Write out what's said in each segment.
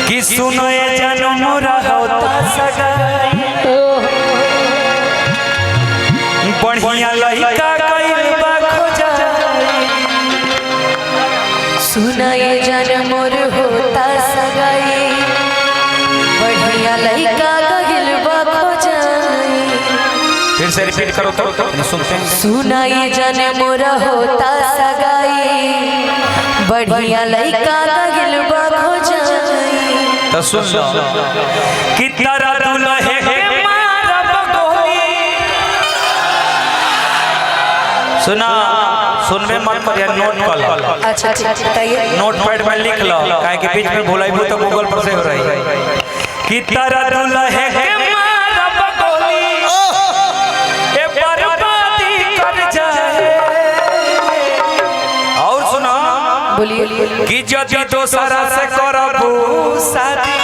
कि सुनो ये जन्म मोरा होता सगाई बढ़िया लइका कइल बा खोजाई। सुनो ये जन्म मोर होता सगाई बढ़िया लइका कइल बा खोजाई। फिर से रिपीट करो तो सुनते हैं। सुना ये जन्म मोर होता सगाई बढ़िया लइका कइल बा खोजाई। तो सुन लो कि तारा दुल्हे के मारब गोली। सुना सुन में मत कर यार, नोट कर लो। अच्छा बताइए। नोट पैड में लिख लो, काहे के बीच में भुलाइबू तो गूगल पर से हो रही। कि तारा दुल्हे के मारब गोली ए बर्बादी कर जाए। और सुना बोलिए। कि जदि दोसरा से करबू शादी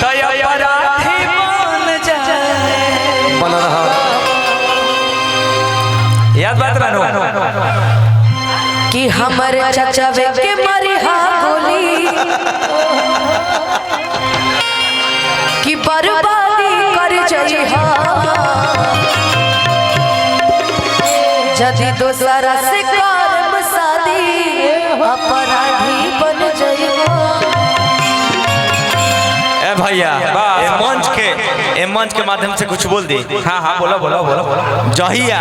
तय अपराधी बन जाए। बन रहा याद बात रानो कि हमर चाचा के मरिहा गोली कि बर्बादी कर जइहा जदि दोसरा से करम शादी अपराधी बन जइहा। ए भैया ए मंच के माध्यम से कुछ बोल दे। हाँ हाँ बोलो बोलो बोलो बोलो। जहिया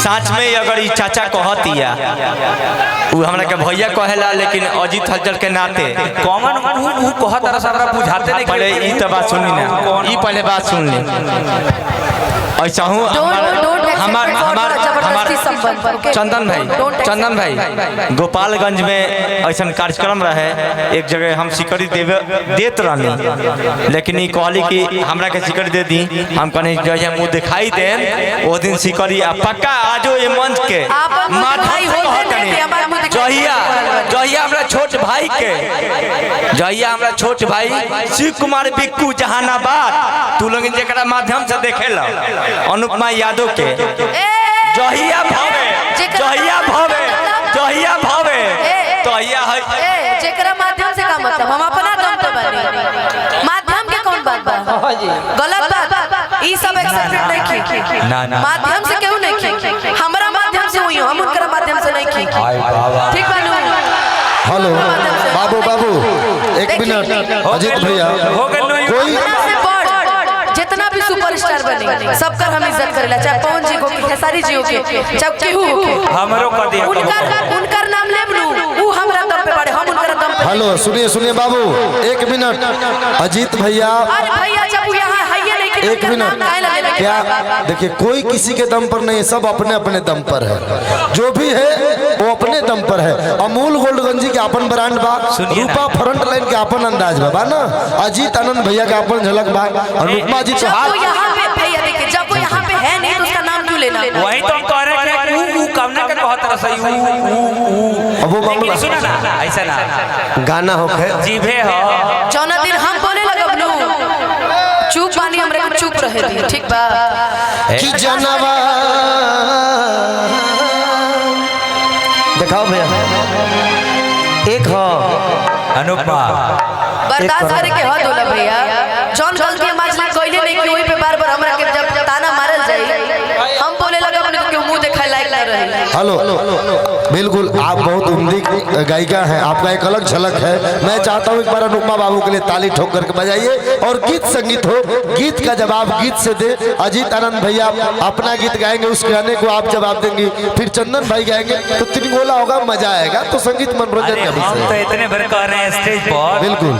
साँच में अगर ई चाचा कहतिया वो हमरा के भैया कहेला, लेकिन अजीत हलचल के नाते कॉमन वो कहत रहा हमरा बुझाते नहीं। पहले ई तो बात सुनी ना, ई पहले बात सुन ले। ऐसा हूँ चंदन भाई गोपालगंज में ऐसा कार्यक्रम रहे, एक जगह हम सिकड़ी देत रहनी, लेकिन ई कहली कि हमरा के सिकड़ी दे दी। हम कहनी जो मुँह दिखाई दे वो दिन सिकड़ी पक्का आजो ये मंच के जहिया हमरा छोट भाई के हमरा छोट भाई शिव कुमार बिक्कू जहानाबाद तू लोग जरा माध्यम से देखेला अनुपमा यादव के जहिया भावे तहिया है जेकरा माध्यम से का मतलब हम अपना दम पे बनी। माध्यम के कौन बात बा गलत बात ई सब एक्सेप्टेड नहीं की ना ना माध्यम से क्यों नहीं की हमरा माध्यम से हुई हम उनका माध्यम से नहीं की। ठीक बा। हेलो बाबू एक मिनट अजीत भैया कोई जितना भी सुपरस्टार बने सबका हम इज्जत करेला, चाहे पवन जी को खेसारी जी के चाहे केहू हमरो कर दिया उनका नाम लेब लू वो हमरा दम पे बड़े हम उनका दम पे। हेलो सुनिए बाबू एक मिनट अजीत भैया। अरे भैया जब यहाँ है ये नहीं कि एक मिनट क्या देखिए कोई किसी के दम पर नहीं, सब अपने अपने दम पर है। जो भी है वो अपने दम पर है। अमूल गोल्डगंजी के अपन ब्रांड बा, रूपा फ्रंट लाइन के अपन अंदाज बा ना, अजीत आनंद भैया का अपन झलक बा, अनुपमा जी तो यहाँ पे भैया देखिए जब वो यहाँ पे है नहीं तो उसका नाम क्यों लेना। वही तो हम कह रहे हैं कि कामना के बहुत तरह से अब वो मामला सुना ना ऐसा ना गाना हो खे जीभे हो जौना दिन हम बोले लगब नु चुप पानी हमरा के चुप रहे दी। ठीक बा कि जनवा दिखाओ भैया एक हो अनुपमा बर्दाश्त करे के हद होला भैया। जौन गलती हम आज कइले नहीं कि ओई पे बार-बार हमरा के जब ताना मारल जाई हम बोले लगब नु कि मुंह देखाय लायक ना रही। हेलो बिल्कुल आप बहुत उम्दा गायिका हैं, आपका एक अलग झलक है। मैं चाहता हूँ एक बार अनुपमा बाबू के लिए ताली ठोक करके बजाइए और गीत संगीत हो, गीत का जवाब गीत से दे। अजीत आनंद भैया अपना गीत गाएंगे, उस गाने को आप जवाब देंगे, फिर चंदन भाई गाएंगे तो तिरंगोला होगा, मजा आएगा। तो संगीत मनोरंजन का विषय तो इतने भर कर रहे हैं स्टेज पर बिल्कुल।